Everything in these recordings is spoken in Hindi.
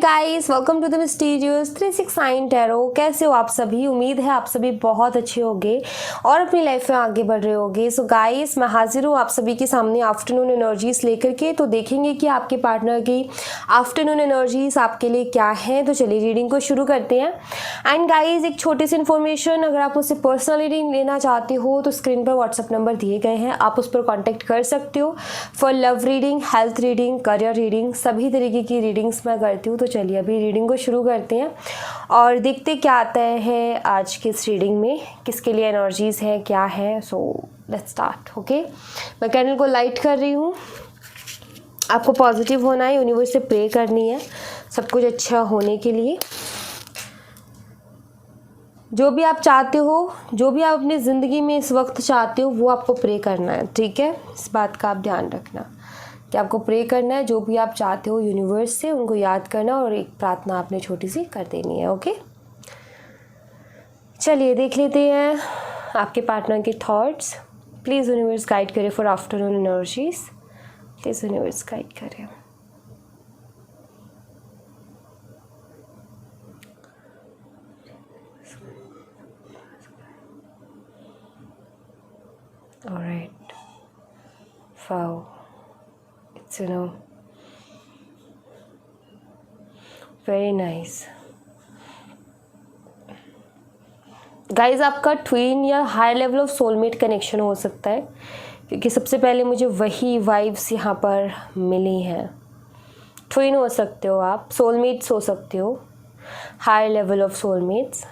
Guys, welcome to the mysterious 369 tarot. कैसे हो आप सभी? उम्मीद है आप सभी बहुत अच्छे होंगे और अपनी लाइफ में आगे बढ़ रहे होंगे। सो गाइस, मैं हाजिर हूँ आप सभी के सामने आफ्टरनून एनर्जीज लेकर के। तो देखेंगे कि आपके पार्टनर की आफ्टरनून एनर्जीज आपके लिए क्या है। तो चलिए रीडिंग को शुरू करते हैं। एंड गाइस, एक छोटी सी इन्फॉर्मेशन, अगर आप मुझसे पर्सनल रीडिंग लेना चाहते हो तो स्क्रीन पर व्हाट्सअप नंबर दिए गए हैं, आप उस पर कॉन्टैक्ट कर सकते हो for love reading, health reading, career reading, सभी तरीके की रीडिंग्स मैं करती हूँ। तो चलिए अभी रीडिंग को शुरू करते हैं और देखते क्या आता है आज की इस रीडिंग में, किसके लिए एनर्जीज है, क्या है। So let's start. ओके, मैं कैंडल को लाइट कर रही हूँ। आपको पॉजिटिव होना है, यूनिवर्स से प्रे करनी है सब कुछ अच्छा होने के लिए। जो भी आप चाहते हो, जो भी आप अपनी ज़िंदगी में इस वक्त चाहते हो, वो आपको प्रे करना है। ठीक है, इस बात का आप ध्यान रखना कि आपको प्रे करना है। जो भी आप चाहते हो यूनिवर्स से, उनको याद करना और एक प्रार्थना आपने छोटी सी कर देनी है। ओके, चलिए देख लेते हैं आपके पार्टनर के थॉट्स। प्लीज़ यूनिवर्स गाइड करें for afternoon energies. Please universe guide करें। Alright. Wow. It's very nice. Guys, आपका ट्विन या high level of soulmate connection हो सकता है, क्योंकि सबसे पहले मुझे वही वाइब्स यहाँ पर मिली हैं। ट्विन हो सकते हो आप, सोलमेट्स हो सकते हो, high level of soulmates.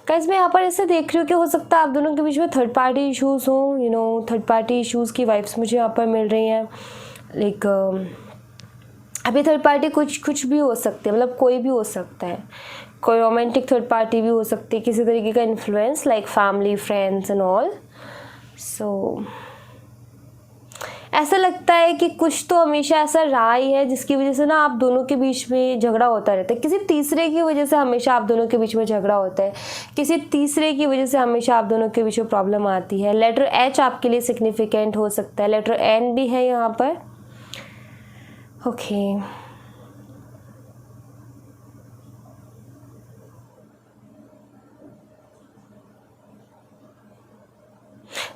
Guys, मैं यहाँ पर ऐसे देख रही हूँ कि हो सकता है आप दोनों के बीच में थर्ड पार्टी इश्यूज़ हों। थर्ड पार्टी इश्यूज़ की वाइब्स मुझे यहाँ पर मिल रही हैं। लाइक अभी थर्ड पार्टी कुछ भी हो सकते हैं, मतलब कोई भी हो सकता है। कोई रोमांटिक थर्ड पार्टी भी हो सकती है, किसी तरीके का influence like family, friends and all. So ऐसा लगता है कि कुछ तो हमेशा ऐसा रहा ही है जिसकी वजह से ना आप दोनों के बीच में झगड़ा होता रहता है। किसी तीसरे की वजह से हमेशा आप दोनों के बीच में झगड़ा होता है। किसी तीसरे की वजह से हमेशा आप दोनों के बीच में प्रॉब्लम आती है। लेटर एच आपके लिए सिग्निफिकेंट हो सकता है, लेटर एन भी है यहाँ पर। ओके,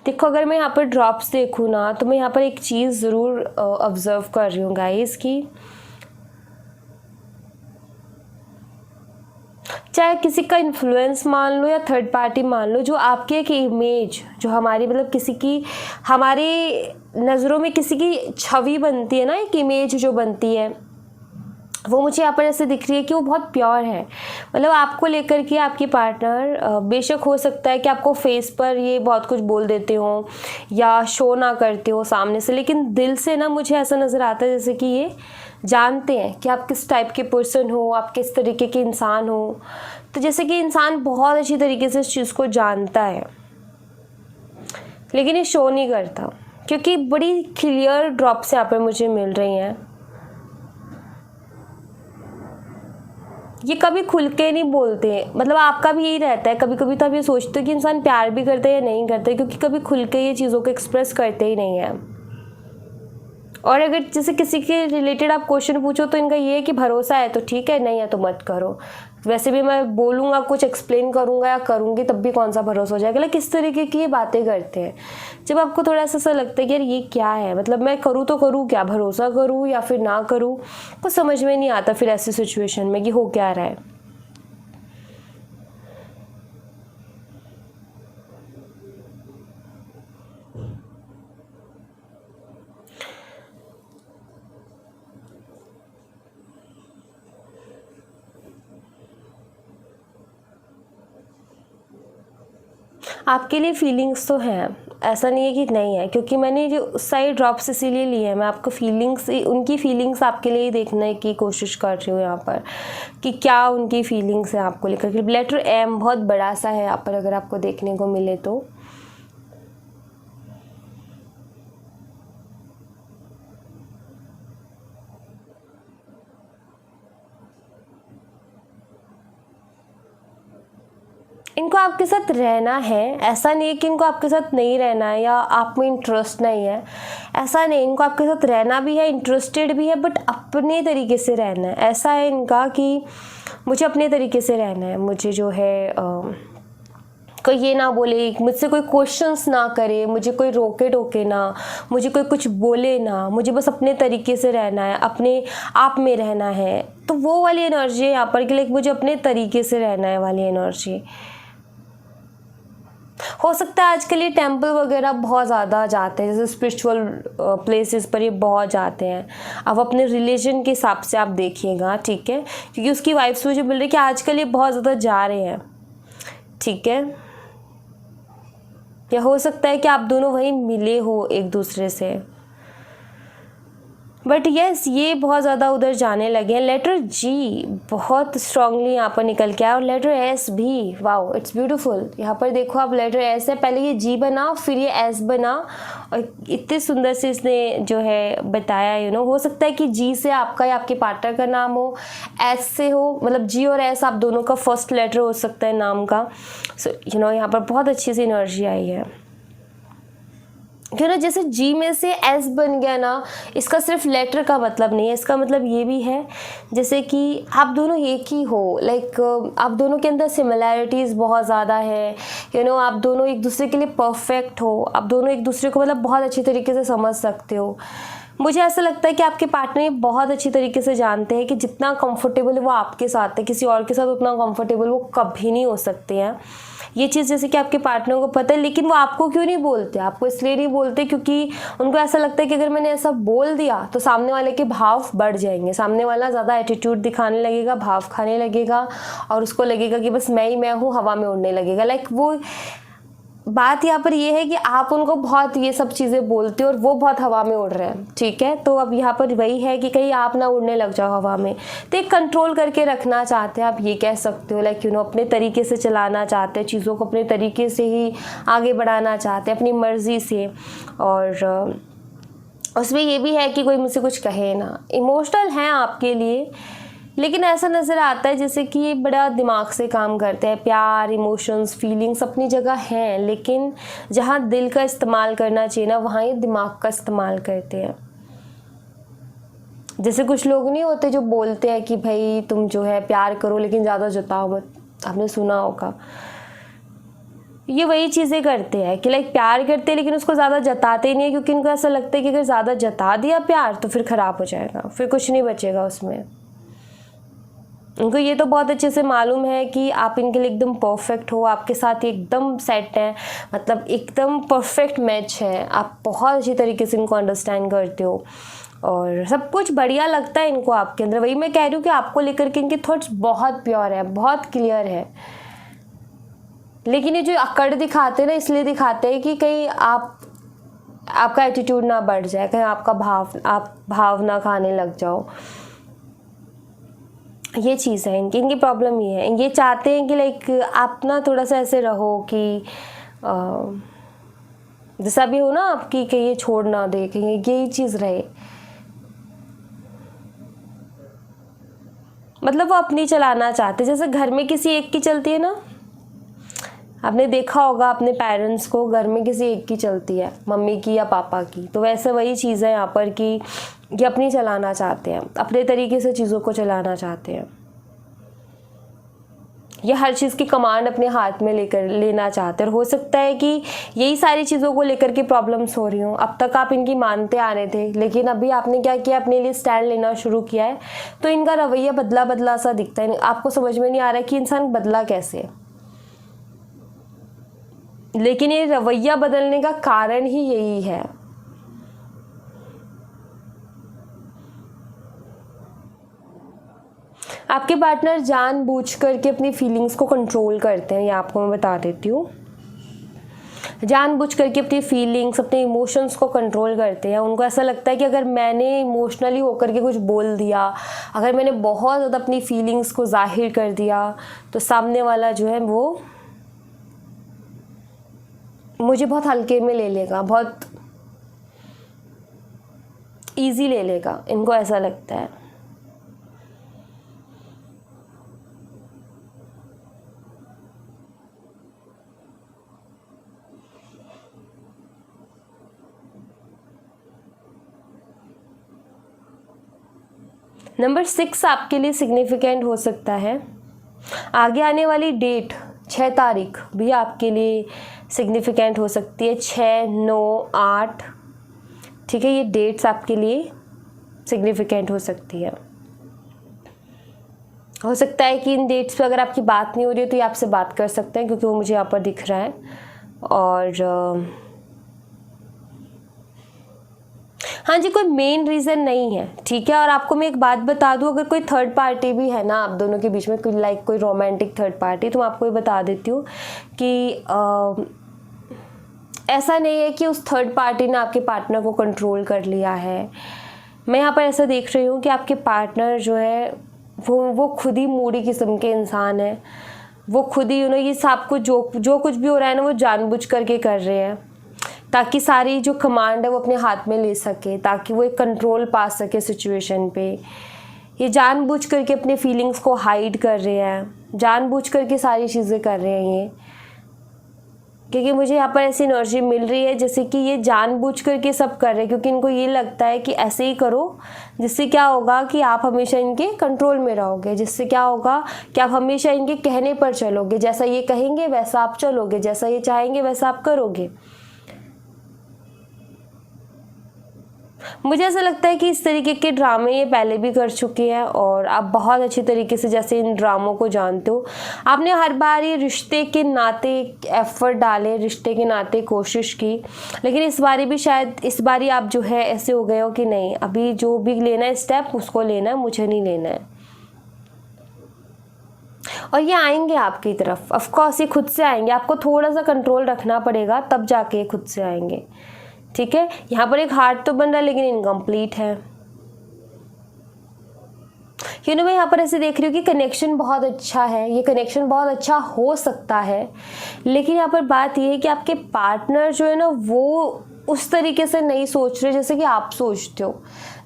देखो, अगर मैं यहाँ पर ड्रॉप्स देखूँ ना, तो मैं यहाँ पर एक चीज़ ज़रूर ऑब्जर्व कर रही हूँ गाइस की चाहे किसी का इन्फ्लुएंस मान लो या थर्ड पार्टी मान लो, जो आपकी एक इमेज, जो हमारी मतलब किसी की, हमारी नज़रों में किसी की छवि बनती है ना, एक इमेज जो बनती है, वो मुझे यहाँ पर ऐसे दिख रही है कि वो बहुत प्योर है। मतलब आपको लेकर के आपकी पार्टनर बेशक हो सकता है कि आपको फेस पर ये बहुत कुछ बोल देते हो या शो ना करते हो सामने से, लेकिन दिल से ना मुझे ऐसा नज़र आता है जैसे कि ये जानते हैं कि आप किस टाइप के पर्सन हो, आप किस तरीके के इंसान हो। तो जैसे कि इंसान बहुत अच्छी तरीके से इस चीज़ को जानता है, लेकिन ये शो नहीं करता, क्योंकि बड़ी क्लियर ड्रॉप्स यहाँ पर मुझे मिल रही हैं। ये कभी खुल के नहीं बोलते, मतलब आपका भी यही रहता है। कभी कभी तो आप ये सोचते हो कि इंसान प्यार भी करता है या नहीं करता है, क्योंकि कभी खुल के ये चीज़ों को एक्सप्रेस करते ही नहीं है। और अगर जैसे किसी के रिलेटेड आप क्वेश्चन पूछो तो इनका ये है कि भरोसा है तो ठीक है, नहीं है तो मत करो। वैसे भी मैं बोलूँगा, कुछ एक्सप्लेन करूँगा या करूँगी, तब भी कौन सा भरोसा हो जाएगा। मतलब किस तरीके की ये बातें करते हैं। जब आपको थोड़ा सा लगता है कि यार ये क्या है, मतलब मैं करूँ तो करूँ क्या, भरोसा करूँ या फिर ना करूँ, कुछ समझ में नहीं आता फिर ऐसी सिचुएशन में कि हो क्या रहा है। आपके लिए फीलिंग्स तो हैं, ऐसा नहीं है कि नहीं है, क्योंकि मैंने जो उस साइड ड्रॉप्स इसीलिए लिए हैं। मैं आपको फीलिंग्स, उनकी फीलिंग्स आपके लिए देखने की कोशिश कर रही हूँ यहाँ पर कि क्या उनकी फीलिंग्स हैं आपको लेकर। लेटर एम बहुत बड़ा सा है यहाँ पर, अगर आपको देखने को मिले तो। इनको आपके साथ रहना है, ऐसा नहीं है कि इनको आपके साथ नहीं रहना है या आप में इंटरेस्ट नहीं है, ऐसा नहीं, इनको आपके साथ रहना भी है, इंटरेस्टेड भी है, बट अपने तरीके से रहना है। ऐसा है इनका कि मुझे अपने तरीके से रहना है, मुझे जो है कोई ये ना बोले, मुझसे कोई क्वेश्चंस ना करे, मुझे कोई रोके टोके ना, मुझे कोई कुछ बोले ना, मुझे बस अपने तरीके से रहना है, अपने आप में रहना है। तो वो वाली एनर्जी है यहाँ पर कि लाइक मुझे अपने तरीके से रहना है वाली एनर्जी। हो सकता है आजकल ये टेम्पल वगैरह बहुत ज़्यादा जाते हैं, जैसे स्पिरिचुअल प्लेसेस पर ये बहुत जाते हैं। अब अपने रिलीजन के हिसाब से आप देखिएगा, ठीक है, क्योंकि उसकी वाइब्स मुझे मिल रही है कि आजकल ये बहुत ज़्यादा जा रहे हैं, ठीक है। या हो सकता है कि आप दोनों वहीं मिले हो एक दूसरे से, बट यस ये बहुत ज़्यादा उधर जाने लगे हैं। लेटर जी बहुत स्ट्रांगली यहाँ पर निकल के आया, और लेटर एस भी, वाओ इट्स ब्यूटीफुल। यहाँ पर देखो आप, लेटर एस है, पहले ये जी बना फिर ये एस बना, और इतने सुंदर से इसने जो है बताया, यू नो। हो सकता है कि जी से आपका या आपके पार्टनर का नाम हो, एस से हो, मतलब जी और एस आप दोनों का फर्स्ट लेटर हो सकता है नाम का। सो यू नो यहाँ पर बहुत अच्छी सी एनर्जी आई है, क्यों ना, जैसे जी में से एस बन गया ना, इसका सिर्फ लेटर का मतलब नहीं है, इसका मतलब ये भी है जैसे कि आप दोनों एक ही हो, लाइक आप दोनों के अंदर सिमिलैरिटीज़ बहुत ज़्यादा है, यू नो। आप दोनों एक दूसरे के लिए परफेक्ट हो, आप दोनों एक दूसरे को मतलब बहुत अच्छी तरीके से समझ सकते हो। मुझे ऐसा लगता है कि आपके पार्टनर ये बहुत अच्छी तरीके से जानते हैं कि जितना कंफर्टेबल वो आपके साथ है, किसी और के साथ उतना कंफर्टेबल वो कभी नहीं हो सकते हैं। ये चीज़ जैसे कि आपके पार्टनर को पता है, लेकिन वो आपको क्यों नहीं बोलते, आपको इसलिए नहीं बोलते क्योंकि उनको ऐसा लगता है कि अगर मैंने ऐसा बोल दिया तो सामने वाले के भाव बढ़ जाएंगे, सामने वाला ज़्यादा एटीट्यूड दिखाने लगेगा, भाव खाने लगेगा, और उसको लगेगा कि बस मैं ही मैं हूँ, हवा में उड़ने लगेगा। लाइक वो बात यहाँ पर ये है कि आप उनको बहुत ये सब चीज़ें बोलते हो और वो बहुत हवा में उड़ रहे हैं, ठीक है। तो अब यहाँ पर वही है कि कहीं आप ना उड़ने लग जाओ हवा में, तो एक कंट्रोल करके रखना चाहते हैं, आप ये कह सकते हो। लाइक यू नो अपने तरीके से चलाना चाहते हैं चीज़ों को, अपने तरीके से ही आगे बढ़ाना चाहते हैं, अपनी मर्ज़ी से। और उसमें ये भी है कि कोई मुझसे कुछ कहे ना, इमोशनल हैं आपके लिए, लेकिन ऐसा नज़र आता है जैसे कि ये बड़ा दिमाग से काम करते हैं। प्यार, इमोशंस, फीलिंग्स अपनी जगह हैं, लेकिन जहाँ दिल का इस्तेमाल करना चाहिए ना, वहाँ ये दिमाग का इस्तेमाल करते हैं। जैसे कुछ लोग नहीं होते जो बोलते हैं कि भाई तुम जो है प्यार करो लेकिन ज़्यादा जताओ मत, आपने सुना होगा। ये वही चीज़ें करते हैं कि लाइक प्यार करते हैं लेकिन उसको ज़्यादा जताते ही नहीं है, क्योंकि इनको ऐसा लगता है कि अगर ज़्यादा जता दिया प्यार तो फिर ख़राब हो जाएगा, फिर कुछ नहीं बचेगा उसमें। उनको ये तो बहुत अच्छे से मालूम है कि आप इनके लिए एकदम परफेक्ट हो, आपके साथ एकदम सेट है, मतलब एकदम परफेक्ट मैच है, आप बहुत अच्छी तरीके से इनको अंडरस्टैंड करते हो और सब कुछ बढ़िया लगता है इनको आपके अंदर। वही मैं कह रही हूँ कि आपको लेकर के इनके थॉट्स बहुत प्योर है, बहुत क्लियर है। लेकिन ये जो अकड़ दिखाते हैं ना, इसलिए दिखाते हैं कि कहीं आपका एटीट्यूड ना बढ़ जाए, कहीं आप भाव ना खाने लग जाओ। ये चीज़ है इनकी प्रॉब्लम ये है, ये चाहते हैं कि लाइक आप ना थोड़ा सा ऐसे रहो कि जैसा भी हो ना आपकी, कहीं ये छोड़ ना दे, कहीं यही चीज़ रहे। मतलब वो अपनी चलाना चाहते, जैसे घर में किसी एक की चलती है ना, आपने देखा होगा अपने पेरेंट्स को, घर में किसी एक की चलती है, मम्मी की या पापा की, तो वैसे वही चीज़ है यहाँ पर कि ये अपनी चलाना चाहते हैं, अपने तरीके से चीज़ों को चलाना चाहते हैं। ये हर चीज़ की कमांड अपने हाथ में लेना चाहते हैं। और हो सकता है कि यही सारी चीज़ों को लेकर के प्रॉब्लम्स हो रही हों। अब तक आप इनकी मानते आ रहे थे, लेकिन अभी आपने क्या किया, अपने लिए स्टैंड लेना शुरू किया है, तो इनका रवैया बदला बदला सा दिखता है। आपको समझ में नहीं आ रहा कि इंसान बदला कैसे, लेकिन ये रवैया बदलने का कारण ही यही है। आपके पार्टनर जानबूझ करके अपनी फीलिंग्स को कंट्रोल करते हैं, ये आपको मैं बता देती हूँ। जानबूझ करके अपनी फीलिंग्स, अपने इमोशंस को कंट्रोल करते हैं। उनको ऐसा लगता है कि अगर मैंने इमोशनली होकर के कुछ बोल दिया, अगर मैंने बहुत ज़्यादा अपनी फीलिंग्स को जाहिर कर दिया, तो सामने वाला जो है वो मुझे बहुत हल्के में ले लेगा, बहुत ईजी ले लेगा, इनको ऐसा लगता है। नंबर 6 आपके लिए सिग्निफिकेंट हो सकता है। आगे आने वाली डेट 6 तारीख भी आपके लिए सिग्निफिकेंट हो सकती है। 6, 9, 8, ठीक है, ये डेट्स आपके लिए सिग्निफिकेंट हो सकती है। हो सकता है कि इन डेट्स पे अगर आपकी बात नहीं हो रही है तो ये आपसे बात कर सकते हैं, क्योंकि वो मुझे यहाँ पर दिख रहा है। और हाँ जी, कोई मेन रीज़न नहीं है, ठीक है। और आपको मैं एक बात बता दूँ, अगर कोई थर्ड पार्टी भी है ना आप दोनों के बीच में, कोई कोई रोमांटिक थर्ड पार्टी, तो मैं आपको ये बता देती हूँ कि ऐसा नहीं है कि उस थर्ड पार्टी ने आपके पार्टनर को कंट्रोल कर लिया है। मैं यहाँ पर ऐसा देख रही हूँ कि आपके पार्टनर जो है वो खुद ही मूडी किस्म के इंसान है। वो खुद ही ये सब कुछ जो कुछ भी हो रहा है ना, वो जानबूझ करके कर रहे हैं, ताकि सारी जो कमांड है वो अपने हाथ में ले सके, ताकि वो एक कंट्रोल पा सके सिचुएशन पे। ये जानबूझ करके अपने फीलिंग्स को हाइड कर रहे हैं, जानबूझ करके सारी चीज़ें कर रहे हैं ये, क्योंकि मुझे यहाँ पर ऐसी एनर्जी मिल रही है जैसे कि ये जानबूझ करके सब कर रहे हैं, क्योंकि इनको ये लगता है कि ऐसे ही करो, जिससे क्या होगा कि आप हमेशा इनके कंट्रोल में रहोगे, जिससे क्या होगा कि आप हमेशा इनके कहने पर चलोगे, जैसा ये कहेंगे वैसा आप चलोगे, जैसा ये चाहेंगे वैसा आप करोगे। मुझे ऐसा लगता है कि इस तरीके के ड्रामे ये पहले भी कर चुके हैं और आप बहुत अच्छी तरीके से जैसे इन ड्रामों को जानते हो। आपने हर बार ये रिश्ते के नाते एफर्ट डाले, रिश्ते के नाते कोशिश की, लेकिन इस बारी भी शायद इस बारी आप जो है ऐसे हो गए हो कि नहीं, अभी जो भी लेना है स्टेप उसको लेना है, मुझे नहीं लेना है। और ये आएंगे आपकी तरफ, ऑफ कोर्स ये खुद से आएंगे, आपको थोड़ा सा कंट्रोल रखना पड़ेगा, तब जाके ये खुद से आएंगे, ठीक है। यहाँ पर एक हार्ट तो बन रहा है लेकिन इनकम्प्लीट है। मैं यहाँ पर ऐसे देख रही हूँ कि कनेक्शन बहुत अच्छा है, ये कनेक्शन बहुत अच्छा हो सकता है, लेकिन यहाँ पर बात ये है कि आपके पार्टनर जो है ना वो उस तरीके से नहीं सोच रहे जैसे कि आप सोचते हो।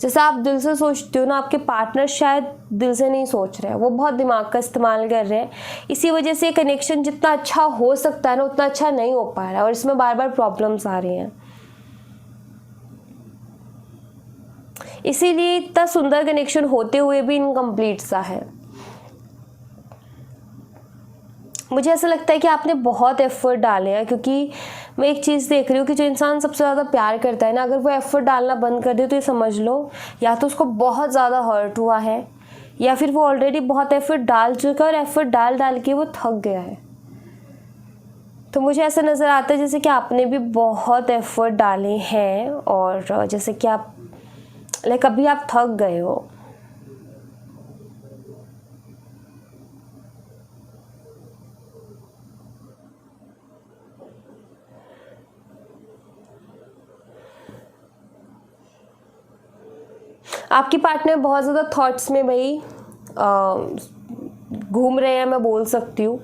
जैसे आप दिल से सोचते हो ना, आपके पार्टनर शायद दिल से नहीं सोच रहे हैं, वो बहुत दिमाग का इस्तेमाल कर रहे हैं। इसी वजह से कनेक्शन जितना अच्छा हो सकता है ना उतना अच्छा नहीं हो पा रहा है और इसमें बार बार प्रॉब्लम्स आ रही हैं। इसीलिए इतना सुंदर कनेक्शन होते हुए भी इनकम्प्लीट सा है। मुझे ऐसा लगता है कि आपने बहुत एफर्ट डाले हैं, क्योंकि मैं एक चीज़ देख रही हूँ कि जो इंसान सबसे ज़्यादा प्यार करता है ना, अगर वो एफर्ट डालना बंद कर दे तो ये समझ लो या तो उसको बहुत ज़्यादा हर्ट हुआ है, या फिर वो ऑलरेडी बहुत एफर्ट डाल चुका है और एफर्ट डाल डाल के वो थक गया है। तो मुझे ऐसा नज़र आता है जैसे कि आपने भी बहुत एफर्ट डाले हैं और जैसे कि आप अभी आप थक गए हो। आपकी पार्टनर बहुत ज़्यादा थॉट्स में भाई घूम रहे हैं, मैं बोल सकती हूँ।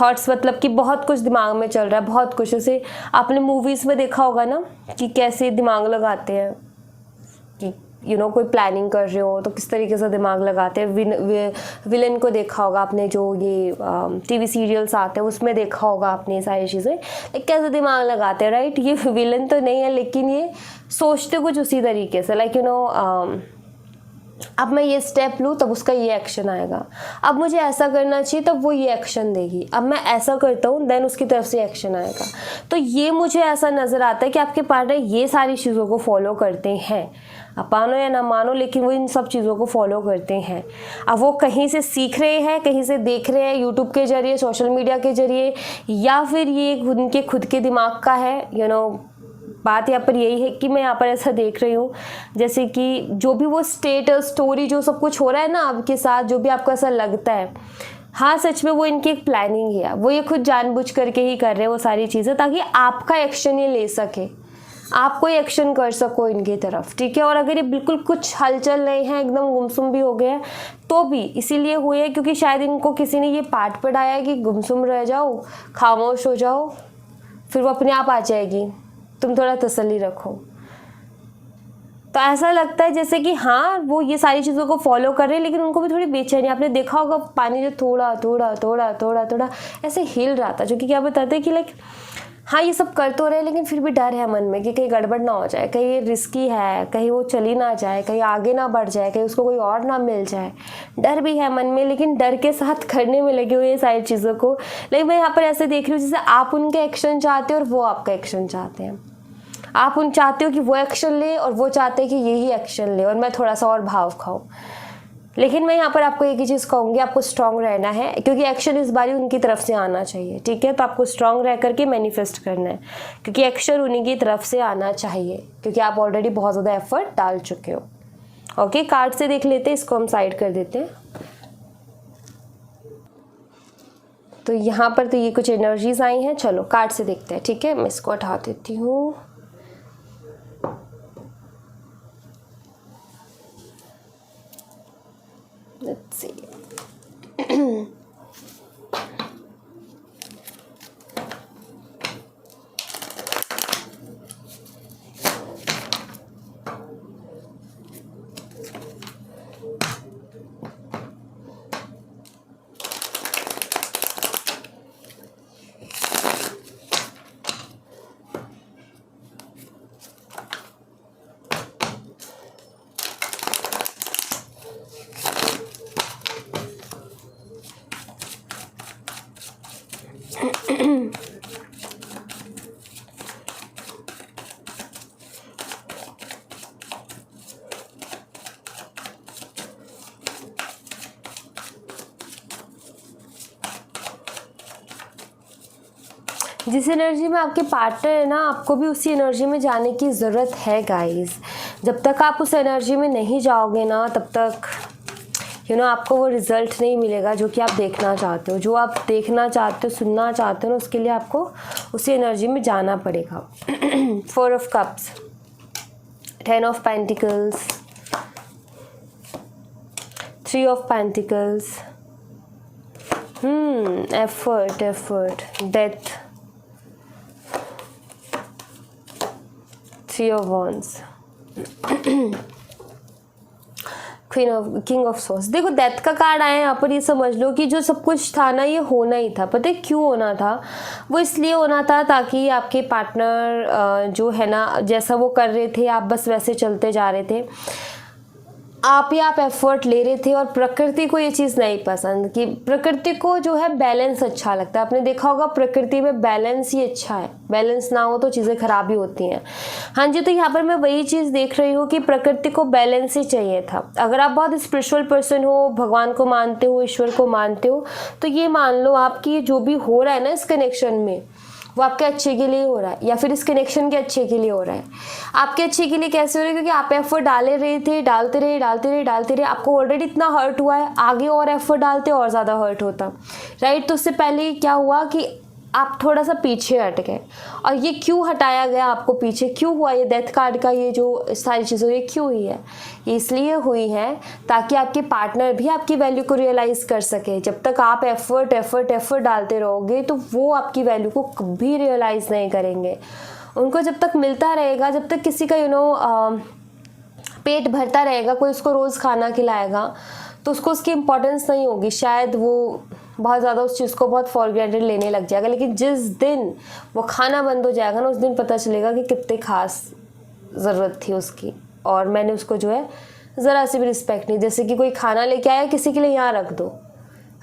थॉट्स मतलब कि बहुत कुछ दिमाग में चल रहा है, बहुत कुछ। जैसे आपने मूवीज़ में देखा होगा ना कि कैसे दिमाग लगाते हैं, कि कोई प्लानिंग कर रहे हो तो किस तरीके से दिमाग लगाते हैं। विलन को देखा होगा आपने, जो ये टीवी सीरियल्स आते हैं उसमें देखा होगा आपने ये सारी चीज़ें, कैसे दिमाग लगाते हैं, राइट। ये विलन तो नहीं है लेकिन ये सोचते कुछ उसी तरीके से, अब मैं ये स्टेप लूँ तब उसका ये एक्शन आएगा, अब मुझे ऐसा करना चाहिए तब वो ये एक्शन देगी, अब मैं ऐसा करता हूँ देन उसकी तरफ से एक्शन आएगा। तो ये मुझे ऐसा नज़र आता है कि आपके पार्टनर ये सारी चीज़ों को फॉलो करते हैं, आप मानो या ना मानो, लेकिन वो इन सब चीज़ों को फॉलो करते हैं। अब वो कहीं से सीख रहे हैं, कहीं से देख रहे हैं, यूट्यूब के जरिए, सोशल मीडिया के जरिए, या फिर ये उनके खुद के दिमाग का है। बात यहाँ पर यही है कि मैं यहाँ पर ऐसा देख रही हूँ जैसे कि जो भी वो स्टेटस स्टोरी जो सब कुछ हो रहा है ना आपके साथ, जो भी आपको ऐसा लगता है, हाँ सच में वो इनकी एक प्लानिंग है, वो ये खुद जानबूझ करके ही कर रहे हैं वो सारी चीज़ें, ताकि आपका एक्शन ये ले सके, आप कोई एक्शन कर सको इनकी तरफ, ठीक है। और अगर ये बिल्कुल कुछ हलचल नहीं है, एकदम गुमसुम भी हो गए हैं, तो भी इसीलिए हुए है क्योंकि शायद इनको किसी ने ये पाठ पढ़ाया कि गुमसुम रह जाओ, खामोश हो जाओ, फिर वो अपने आप आ जाएगी, तुम थोड़ा तसल्ली रखो। तो ऐसा लगता है जैसे कि हाँ वो ये सारी चीज़ों को फॉलो कर रहे हैं, लेकिन उनको भी थोड़ी बेचैनी। आपने देखा होगा पानी जो थोड़ा थोड़ा थोड़ा थोड़ा थोड़ा ऐसे हिल रहा था, जो कि क्या बताते हैं कि हाँ ये सब कर तो रहे, लेकिन फिर भी डर है मन में कि कहीं गड़बड़ ना हो जाए, कहीं ये रिस्की है, कहीं वो चली ना जाए, कहीं आगे ना बढ़ जाए, कहीं उसको कोई और ना मिल जाए। डर भी है मन में, लेकिन डर के साथ करने में लगे हुए ये सारी चीज़ों को। लेकिन मैं यहाँ पर ऐसे देख रही हूँ जैसे आप उनके एक्शन चाहते हो और वो आपका एक्शन चाहते हैं। आप उन चाहते हो कि वो एक्शन ले और वो चाहते हैं कि यही एक्शन ले और मैं थोड़ा सा और भाव खाऊं। लेकिन मैं यहाँ पर आपको एक ही चीज़ कहूँगी, आपको स्ट्रांग रहना है, क्योंकि एक्शन इस बारी उनकी तरफ से आना चाहिए, ठीक है। तो आपको स्ट्रांग रह करके मैनिफेस्ट करना है, क्योंकि एक्शन उन्हीं की तरफ से आना चाहिए, क्योंकि आप ऑलरेडी बहुत ज़्यादा एफर्ट डाल चुके हो। ओके, कार्ड से देख लेते हैं, इसको हम साइड कर देते हैं। तो यहाँ पर तो ये कुछ एनर्जीज आई हैं, चलो कार्ड से देखते हैं, ठीक है। मैं इसको हटा देती हूँ। Let's see. जिस एनर्जी में आपके पार्टनर है ना, आपको भी उसी एनर्जी में जाने की ज़रूरत है गाइस। जब तक आप उस एनर्जी में नहीं जाओगे ना, तब तक आपको वो रिज़ल्ट नहीं मिलेगा जो कि आप देखना चाहते हो। जो आप देखना चाहते हो, सुनना चाहते हो ना, उसके लिए आपको उसी एनर्जी में जाना पड़ेगा। 4 of cups, 10 of pentacles, 3 of pentacles, effort, death, 3 of wands, king of source. देखो डेथ का कार्ड आया है यहाँ पर, ये समझ लो कि जो सब कुछ था ना, ये होना ही था। पता है क्यों होना था? वो इसलिए होना था ताकि आपके पार्टनर जो है ना, जैसा वो कर रहे थे आप बस वैसे चलते जा रहे थे। आप एफर्ट ले रहे थे और प्रकृति को ये चीज़ नहीं पसंद, कि प्रकृति को जो है बैलेंस अच्छा लगता है। आपने देखा होगा प्रकृति में बैलेंस ही अच्छा है, बैलेंस ना हो तो चीज़ें खराब ही होती हैं। हाँ जी, तो यहाँ पर मैं वही चीज़ देख रही हूँ कि प्रकृति को बैलेंस ही चाहिए था। अगर आप बहुत स्पिरिचुअल पर्सन हो, भगवान को मानते हो, ईश्वर को मानते हो, तो ये मान लो आपकी जो भी हो रहा है ना इस कनेक्शन में, वो आपके अच्छे के लिए हो रहा है, या फिर इस कनेक्शन के अच्छे के लिए हो रहा है। आपके अच्छे के लिए कैसे हो रहा है? क्योंकि आप एफर्ट डाले रहे थे, डालते रहे। आपको ऑलरेडी इतना हर्ट हुआ है, आगे और एफर्ट डालते और ज़्यादा हर्ट होता, राइट। तो उससे पहले क्या हुआ कि आप थोड़ा सा पीछे हट गए। और ये क्यों हटाया गया आपको पीछे, क्यों हुआ ये डेथ कार्ड का, ये जो सारी चीज़ें ये क्यों हुई है? ये इसलिए हुई है ताकि आपके पार्टनर भी आपकी वैल्यू को रियलाइज़ कर सके। जब तक आप एफर्ट डालते रहोगे तो वो आपकी वैल्यू को कभी रियलाइज़ नहीं करेंगे। उनको जब तक मिलता रहेगा, जब तक किसी का पेट भरता रहेगा, कोई उसको रोज़ खाना खिलाएगा, तो उसको उसकी इम्पोर्टेंस नहीं होगी। शायद वो बहुत ज़्यादा उस चीज़ को बहुत फॉर ग्रांटेड लेने लग जाएगा। लेकिन जिस दिन वो खाना बंद हो जाएगा ना, उस दिन पता चलेगा कि कितनी खास ज़रूरत थी उसकी, और मैंने उसको जो है ज़रा सी भी रिस्पेक्ट नहीं। जैसे कि कोई खाना लेके आया किसी के लिए, यहाँ रख दो,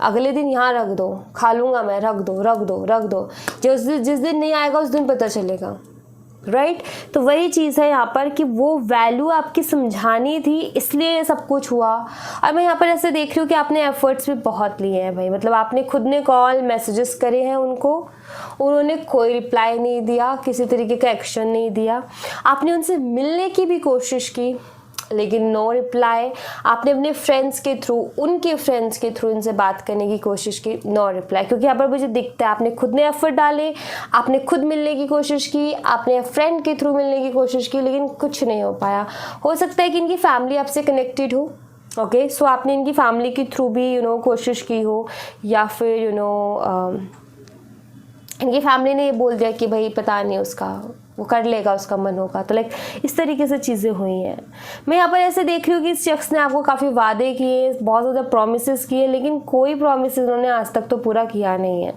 अगले दिन यहाँ रख दो, खा लूँगा मैं, रख दो। जिस दिन नहीं आएगा उस दिन पता चलेगा, राइट। तो वही चीज़ है यहाँ पर कि वो वैल्यू आपकी समझानी थी, इसलिए सब कुछ हुआ। और मैं यहाँ पर ऐसे देख रही हूँ कि आपने एफर्ट्स भी बहुत लिए हैं भाई। मतलब आपने खुद ने कॉल मैसेजेस करे हैं उनको, उन्होंने कोई रिप्लाई नहीं दिया, किसी तरीके का एक्शन नहीं दिया। आपने उनसे मिलने की भी कोशिश की, लेकिन नो रिप्लाई। आपने अपने फ्रेंड्स के थ्रू, उनके फ्रेंड्स के थ्रू इनसे बात करने की कोशिश की, नो रिप्लाई। क्योंकि यहाँ पर मुझे दिखता है आपने खुद ने एफर्ट डाले, आपने खुद मिलने की कोशिश की, आपने फ्रेंड के थ्रू मिलने की कोशिश की, लेकिन कुछ नहीं हो पाया। हो सकता है कि इनकी फैमिली आपसे कनेक्टेड हो, ओके। सो आपने इनकी फैमिली के थ्रू भी कोशिश की हो, या फिर इनकी फैमिली ने ये बोल दिया कि भाई पता नहीं उसका, वो कर लेगा, उसका मन होगा। तो लाइक इस तरीके से चीज़ें हुई हैं। मैं यहाँ पर ऐसे देख रही हूँ कि इस शख्स ने आपको काफ़ी वादे किए, बहुत ज़्यादा प्रॉमिसेस किए, लेकिन कोई प्रॉमिसेस उन्होंने आज तक तो पूरा किया नहीं है।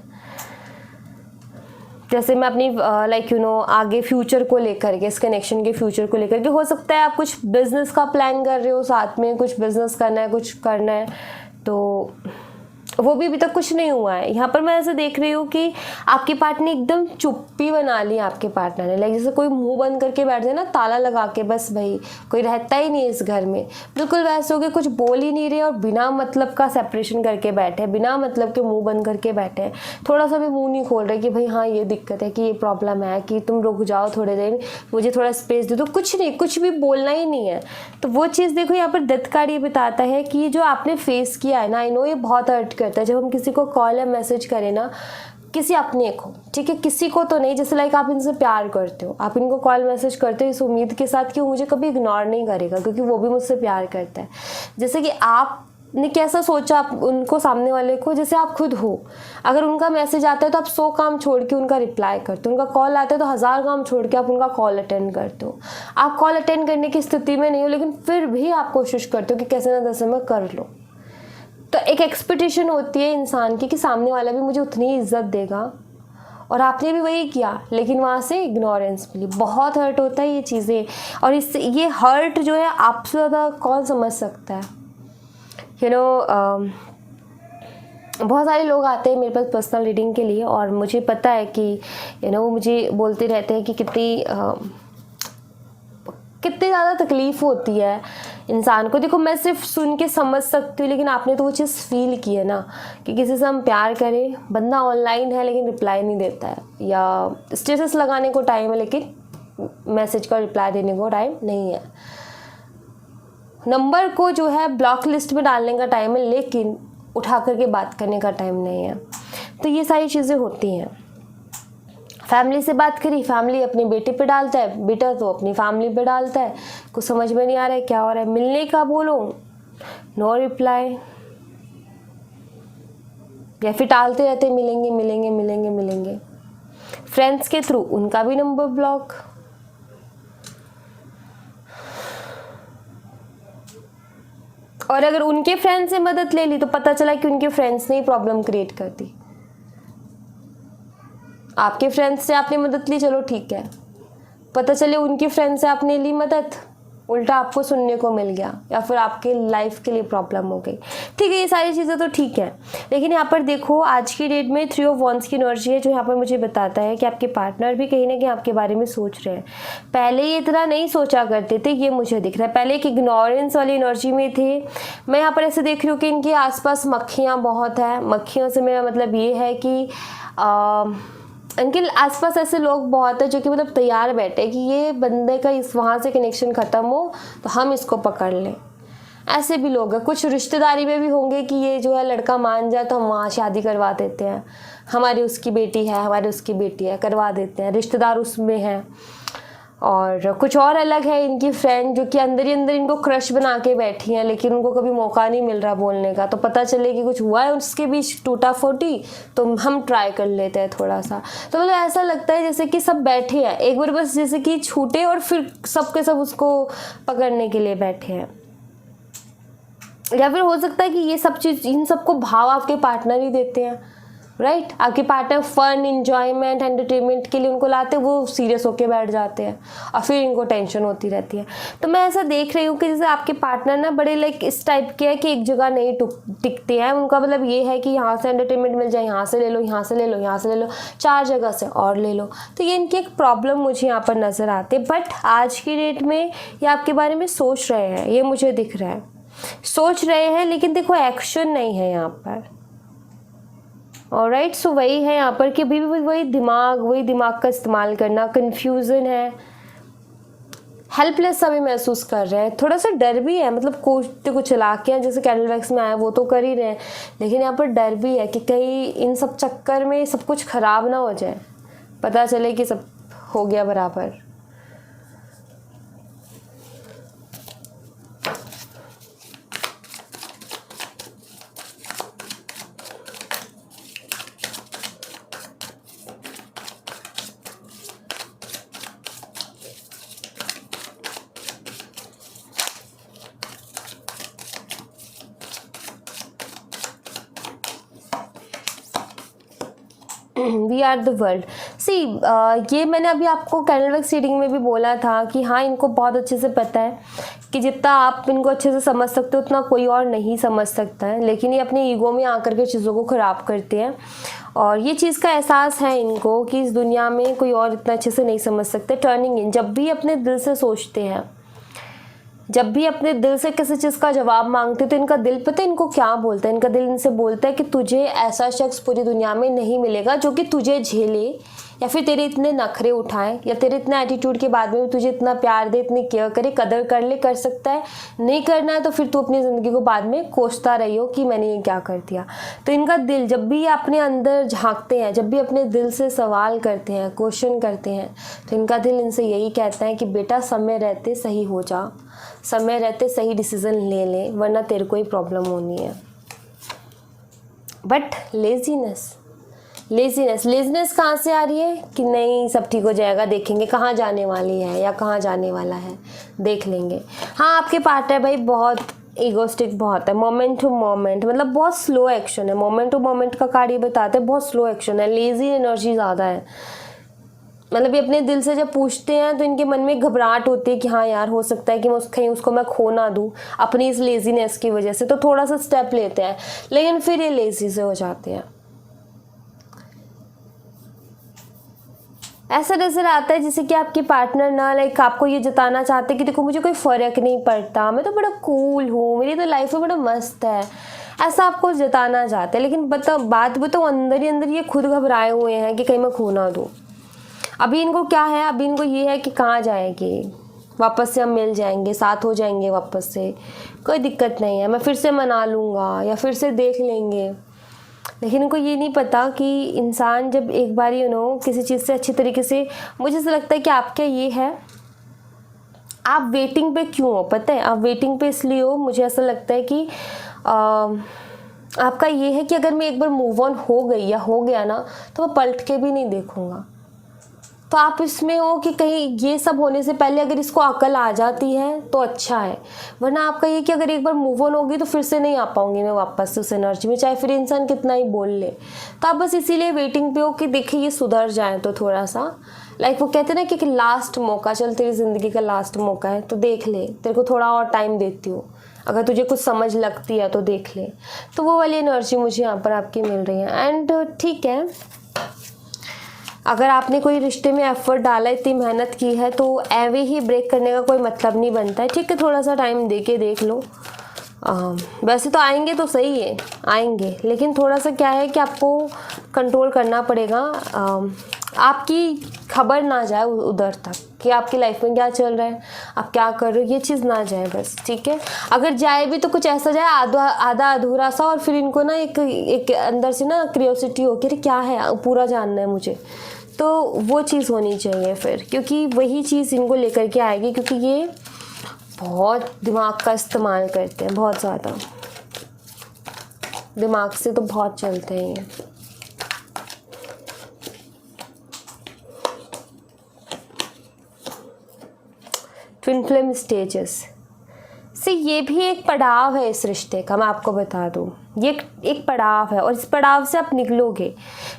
जैसे मैं अपनी आगे फ्यूचर को लेकर के, इस कनेक्शन के फ्यूचर को लेकर के, हो सकता है आप कुछ बिजनेस का प्लान कर रहे हो, साथ में कुछ बिजनेस करना है, कुछ करना है, तो वो भी अभी तक कुछ नहीं हुआ है। यहाँ पर मैं ऐसे देख रही हूँ कि आपके पार्टनर ने एकदम चुप्पी बना ली, आपके पार्टनर ने, लाइक जैसे कोई मुंह बंद करके बैठ जाए ना, ताला लगा के, बस भाई कोई रहता ही नहीं इस घर में, बिल्कुल वैसे हो गए, कुछ बोल ही नहीं रहे और बिना मतलब का सेपरेशन करके बैठे, बिना मतलब के मुंह बंद करके बैठे हैं, थोड़ा सा भी मुंह नहीं खोल रहे कि भाई हाँ ये दिक्कत है, कि ये प्रॉब्लम है, कि तुम रुक जाओ थोड़े देर, मुझे थोड़ा स्पेस दे दो, कुछ नहीं, कुछ भी बोलना ही नहीं है। तो वो चीज़ देखो यहाँ पर डेथ कार्ड ये बताता है कि जो आपने फेस किया है ना, आई नो ये बहुत हर्ट करता है जब हम किसी को कॉल या मैसेज करें ना, किसी अपने को, ठीक है, किसी को तो नहीं, जैसे लाइक आप इनसे प्यार करते हो, आप इनको कॉल मैसेज करते हो इस उम्मीद के साथ कि वो मुझे कभी इग्नोर नहीं करेगा, क्योंकि वो भी मुझसे प्यार करता है। जैसे कि आपने कैसा सोचा उनको, सामने वाले को, जैसे आप खुद हो, अगर उनका मैसेज आता है तो आप 100 काम छोड़ के उनका रिप्लाई करते हो, उनका कॉल आता है तो 1000 काम छोड़ के आप उनका कॉल अटेंड करते हो। आप कॉल अटेंड करने की स्थिति में नहीं हो, लेकिन फिर भी आप कोशिश करते हो कि कैसे ना कैसे मैं कर लो। तो एक एक्सपेक्टेशन होती है इंसान की कि सामने वाला भी मुझे उतनी इज्जत देगा, और आपने भी वही किया, लेकिन वहाँ से इग्नोरेंस मिली। बहुत हर्ट होता है ये चीज़ें, और इससे ये हर्ट जो है आपसे ज़्यादा कौन समझ सकता है। बहुत सारे लोग आते हैं मेरे पास पर्सनल रीडिंग के लिए, और मुझे पता है कि वो मुझे बोलते रहते हैं कि कितनी ज़्यादा तकलीफ़ होती है इंसान को। देखो मैं सिर्फ सुन के समझ सकती हूँ, लेकिन आपने तो वो चीज़ फील की है ना, कि किसी से हम प्यार करें, बंदा ऑनलाइन है लेकिन रिप्लाई नहीं देता है, या स्टेटस लगाने को टाइम है लेकिन मैसेज का रिप्लाई देने को टाइम नहीं है, नंबर को जो है ब्लॉक लिस्ट में डालने का टाइम है लेकिन उठा करके बात करने का टाइम नहीं है। तो ये सारी चीज़ें होती हैं। फैमिली से बात करी, फैमिली अपनी बेटी पे डालता है, बेटा तो अपनी फैमिली पे डालता है, कुछ समझ में नहीं आ रहा है क्या हो रहा है। मिलने का बोलो, नो रिप्लाई, या फिर टालते रहते मिलेंगे मिलेंगे मिलेंगे मिलेंगे। फ्रेंड्स के थ्रू उनका भी नंबर ब्लॉक। और अगर उनके फ्रेंड से मदद ले ली तो पता चला कि उनके फ्रेंड्स ने ही प्रॉब्लम क्रिएट कर दी। आपके फ्रेंड्स से आपने मदद ली, चलो ठीक है, पता चले उनके फ्रेंड से आपने ली मदद, उल्टा आपको सुनने को मिल गया, या फिर आपके लाइफ के लिए प्रॉब्लम हो गई। ठीक है, ये सारी चीज़ें तो ठीक है, लेकिन यहाँ पर देखो आज की डेट में 3 ऑफ वॉन्ड्स की एनर्जी है, जो यहाँ पर मुझे बताता है कि आपके पार्टनर भी कहीं ना कहीं आपके बारे में सोच रहे हैं। पहले ये इतना नहीं सोचा करते थे, ये मुझे दिख रहा है, पहले एक इग्नोरेंस वाली एनर्जी में थे। मैं यहाँ पर ऐसे देख रही हूँ कि इनके आसपास मक्खियाँ बहुत है। मक्खियों से मेरा मतलब ये है कि इनके आसपास ऐसे लोग बहुत है जो कि मतलब तैयार बैठे कि ये बंदे का इस वहाँ से कनेक्शन ख़त्म हो तो हम इसको पकड़ लें। ऐसे भी लोग हैं। कुछ रिश्तेदारी में भी होंगे कि ये जो है लड़का मान जाए तो हम वहाँ शादी करवा देते हैं, हमारी उसकी बेटी है, हमारी उसकी बेटी है, करवा देते हैं, रिश्तेदार उसमें हैं। और कुछ और अलग है इनकी फ्रेंड जो कि अंदर ही अंदर इनको क्रश बना के बैठी हैं, लेकिन उनको कभी मौका नहीं मिल रहा बोलने का। तो पता चले कि कुछ हुआ है उसके बीच टूटा फूटी, तो हम ट्राई कर लेते हैं थोड़ा सा। तो मतलब ऐसा लगता है जैसे कि सब बैठे हैं, एक बार बस जैसे कि छूटे और फिर सब के सब उसको पकड़ने के लिए बैठे हैं। या फिर हो सकता है कि ये सब चीज़, इन सबको भाव आपके पार्टनर ही देते हैं, राइट। आपके पार्टनर फन, इंजॉयमेंट, एंटरटेनमेंट के लिए उनको लाते हैं, वो सीरियस होके बैठ जाते हैं और फिर इनको टेंशन होती रहती है। तो मैं ऐसा देख रही हूँ कि जैसे आपके पार्टनर ना बड़े लाइक इस टाइप के हैं कि एक जगह नहीं टिकते हैं। उनका मतलब ये है कि यहाँ से एंटरटेनमेंट मिल जाए, यहाँ से ले लो, यहाँ से ले लो, यहाँ से ले लो, 4 जगह से और ले लो। तो ये इनकी एक प्रॉब्लम मुझे यहाँ पर नज़र आती है। बट आज की डेट में ये आपके बारे में सोच रहे हैं, ये मुझे दिख रहा है, सोच रहे हैं, लेकिन देखो एक्शन नहीं है यहाँ पर। ऑलराइट, सो वही है यहाँ पर कि अभी भी वही दिमाग का इस्तेमाल करना, कन्फ्यूज़न है, हेल्पलेस सा भी महसूस कर रहे हैं, थोड़ा सा डर भी है। मतलब कुछ चालाकियाँ जैसे कैंडल वैक्स में आया वो तो कर ही रहे हैं, लेकिन यहाँ पर डर भी है कि कहीं इन सब चक्कर में सब कुछ ख़राब ना हो जाए, पता चले कि सब हो गया बराबर। We are the world. See ये मैंने अभी आपको कैंडल वर्क रीडिंग में भी बोला था कि हाँ, इनको बहुत अच्छे से पता है कि जितना आप इनको अच्छे से समझ सकते हो उतना कोई और नहीं समझ सकता है, लेकिन ये अपने ईगो में आकर के चीज़ों को ख़राब करते हैं। और ये चीज़ का एहसास है इनको कि इस दुनिया में कोई और इतना अच्छे से नहीं समझ सकते। टर्निंग इन, जब भी अपने दिल से सोचते हैं, जब भी अपने दिल से किसी चीज़ का जवाब मांगते तो इनका दिल, पता है इनको क्या बोलता है? इनका दिल इनसे बोलता है कि तुझे ऐसा शख्स पूरी दुनिया में नहीं मिलेगा जो कि तुझे झेले, या फिर तेरे इतने नखरे उठाए, या तेरे इतने एटीट्यूड के बाद में भी तुझे इतना प्यार दे, इतनी केयर करे, कदर कर ले, कर सकता है। नहीं करना है तो फिर तू अपनी ज़िंदगी को बाद में कोसता रही हो कि मैंने ये क्या कर दिया। तो इनका दिल जब भी अपने अंदर झांकते हैं, जब भी अपने दिल से सवाल करते हैं, क्वेश्चन करते हैं, तो इनका दिल इनसे यही कहता है कि बेटा समय रहते सही हो जा, समय रहते सही डिसीज़न ले ले, वरना तेरे को ही प्रॉब्लम होनी है। बट लेजीनेस कहाँ से आ रही है कि नहीं सब ठीक हो जाएगा, देखेंगे कहाँ जाने वाली है या कहाँ जाने वाला है, देख लेंगे। हाँ, आपके पार्टनर भाई बहुत ईगोस्टिक बहुत है, मोमेंट टू मोमेंट, मतलब बहुत स्लो एक्शन है। मोमेंट टू मोमेंट का कार्य बताते हैं, बहुत स्लो एक्शन है, लेजी एनर्जी ज़्यादा है। मतलब ये अपने दिल से जब पूछते हैं तो इनके मन में घबराहट होती है कि हाँ यार, हो सकता है कि कहीं उसको मैं खो ना दूँ अपनी इस लेजीनेस की वजह से, तो थोड़ा सा स्टेप लेते हैं, लेकिन फिर ये लेजी से हो जाते हैं। ऐसा नज़र आता है जैसे कि आपके पार्टनर ना लाइक आपको ये जताना चाहते हैं कि देखो मुझे कोई फ़र्क नहीं पड़ता, मैं तो बड़ा कूल हूँ, मेरी तो लाइफ में बड़ा मस्त है, ऐसा आपको जताना चाहते हैं। लेकिन बात बताओ, अंदर ही अंदर ये खुद घबराए हुए हैं कि कहीं मैं खो ना दूँ। अभी इनको क्या है, अभी इनको ये है कि कहाँ जाएंगे, वापस से हम मिल जाएंगे, साथ हो जाएंगे वापस से, कोई दिक्कत नहीं है, मैं फिर से मना लूँगा या फिर से देख लेंगे। लेकिन इनको ये नहीं पता कि इंसान जब एक बार किसी चीज़ से अच्छी तरीके से, मुझे ऐसा लगता है कि आपका ये है, आप वेटिंग पे क्यों हो? पता है आप वेटिंग पे इसलिए हो, मुझे ऐसा लगता है कि आपका ये है कि अगर मैं एक बार मूव ऑन हो गई या हो गया ना, तो मैं पलट के भी नहीं देखूँगा। तो आप इसमें हो कि कहीं ये सब होने से पहले अगर इसको अकल आ जाती है तो अच्छा है, वरना आपका ये कि अगर एक बार मूव ऑन होगी तो फिर से नहीं आ पाऊंगी मैं वापस उस एनर्जी में, चाहे फिर इंसान कितना ही बोल ले। तो आप बस इसीलिए वेटिंग पे हो कि देखिए ये सुधर जाए तो थोड़ा सा, लाइक वो कहते हैं ना कि लास्ट मौका, चल तेरी ज़िंदगी का लास्ट मौका है तो देख ले, तेरे को थोड़ा और टाइम देती हूँ, अगर तुझे कुछ समझ लगती है तो देख ले। तो वो वाली एनर्जी मुझे यहाँ पर आपकी मिल रही है। एंड ठीक है, अगर आपने कोई रिश्ते में एफर्ट डाला, इतनी मेहनत की है, तो एवे ही ब्रेक करने का कोई मतलब नहीं बनता है। ठीक है, थोड़ा सा टाइम दे के देख लो। वैसे तो आएंगे तो सही है, आएंगे, लेकिन थोड़ा सा क्या है कि आपको कंट्रोल करना पड़ेगा, आपकी खबर ना जाए उधर तक कि आपकी लाइफ में क्या चल रहा है, आप क्या कर रहे हो, ये चीज़ ना जाए बस। ठीक है, अगर जाए भी तो कुछ ऐसा जाए आधा अधूरा सा, और फिर इनको ना एक अंदर से ना क्यूरियोसिटी हो कि अरे क्या है, पूरा जानना है मुझे, तो वो चीज़ होनी चाहिए फिर, क्योंकि वही चीज़ इनको लेकर के आएगी, क्योंकि ये बहुत दिमाग का इस्तेमाल करते हैं, बहुत ज़्यादा दिमाग से तो बहुत चलते हैं ये। ट्विन फ्लेम स्टेजेस से ये भी एक पड़ाव है इस रिश्ते का, मैं आपको बता दूं, ये एक पड़ाव है और इस पड़ाव से आप निकलोगे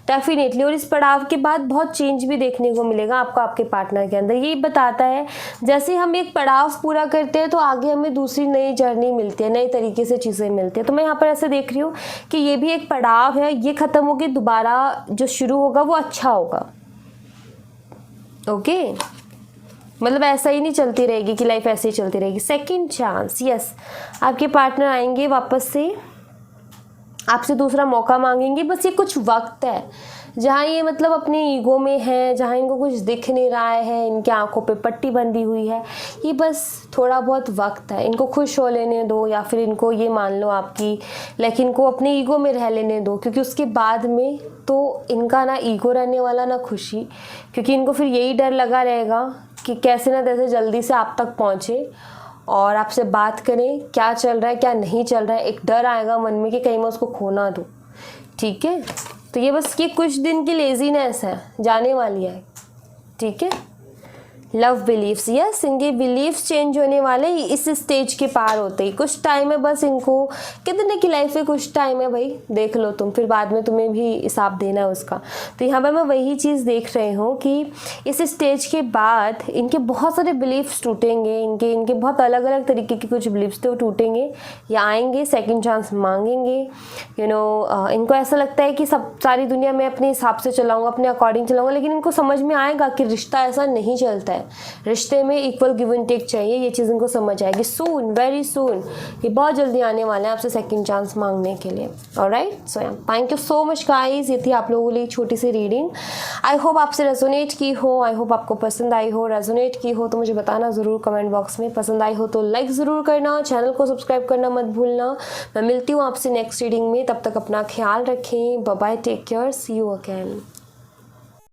डेफिनेटली, और इस पड़ाव के बाद बहुत चेंज भी देखने को मिलेगा आपको आपके पार्टनर के अंदर। ये बताता है जैसे हम एक पड़ाव पूरा करते हैं तो आगे हमें दूसरी नई जर्नी मिलती है, नई तरीके से चीज़ें मिलती है। तो मैं यहाँ पर ऐसे देख रही हूँ कि ये भी एक पड़ाव है, ये ख़त्म होगी, दोबारा जो शुरू होगा वो अच्छा होगा। ओके, मतलब ऐसा ही नहीं चलती रहेगी कि लाइफ ऐसे ही चलती रहेगी। सेकंड चांस, यस, आपके पार्टनर आएंगे वापस से, आपसे दूसरा मौका मांगेंगे। बस ये कुछ वक्त है जहाँ ये मतलब अपने ईगो में है, जहाँ इनको कुछ दिख नहीं रहा है, इनकी आंखों पे पट्टी बंधी हुई है, ये बस थोड़ा बहुत वक्त है, इनको खुश हो लेने दो, या फिर इनको ये मान लो आपकी, लेकिन इनको अपने ईगो में रह लेने दो, क्योंकि उसके बाद में तो इनका ना ईगो रहने वाला ना खुशी, क्योंकि इनको फिर यही डर लगा रहेगा कि कैसे ना कैसे जल्दी से आप तक पहुँचे और आपसे बात करें, क्या चल रहा है क्या नहीं चल रहा है, एक डर आएगा मन में कि कहीं मैं उसको खो ना दूँ। ठीक है, तो ये बस ये कुछ दिन की लेजीनेस है, जाने वाली है। ठीक है, लव बिलीफ्स, यस इनके बिलीफ्स चेंज होने वाले इस स्टेज के पार होते ही। कुछ टाइम है बस इनको, कितने की लाइफ है, कुछ टाइम है भाई, देख लो तुम, फिर बाद में तुम्हें भी हिसाब देना है उसका। तो यहाँ पर मैं वही चीज़ देख रही हूँ कि इस स्टेज के बाद इनके बहुत सारे बिलीफ्स टूटेंगे, इनके बहुत अलग अलग तरीके के कुछ बिलीफ्स थे वो टूटेंगे या आएंगे, सेकंड चांस मांगेंगे। इनको ऐसा लगता है कि सब सारी दुनिया में अपने हिसाब से चलाऊंगा, अपने अकॉर्डिंग चलाऊंगा, लेकिन इनको समझ में आएगा कि रिश्ता ऐसा नहीं चलता है, रिश्ते में इक्वल गिव एंड टेक चाहिए। ये चीज़ इनको समझ आएगी सून, वेरी सून, ये बहुत जल्दी आने वाले हैं आपसे सेकंड चांस मांगने के लिए। Alright, so thank you so much guys, ये थी आप लोगों के लिए छोटी सी रीडिंग। आई होप आपसे रेजोनेट की हो, आई होप आपको पसंद आई हो। रेजोनेट की हो तो मुझे बताना ज़रूर कमेंट बॉक्स में, पसंद आई हो तो लाइक ज़रूर करना, चैनल को सब्सक्राइब करना मत भूलना। मैं मिलती हूँ आपसे नेक्स्ट रीडिंग में, तब तक अपना ख्याल रखें। Bye bye, take care, see you again.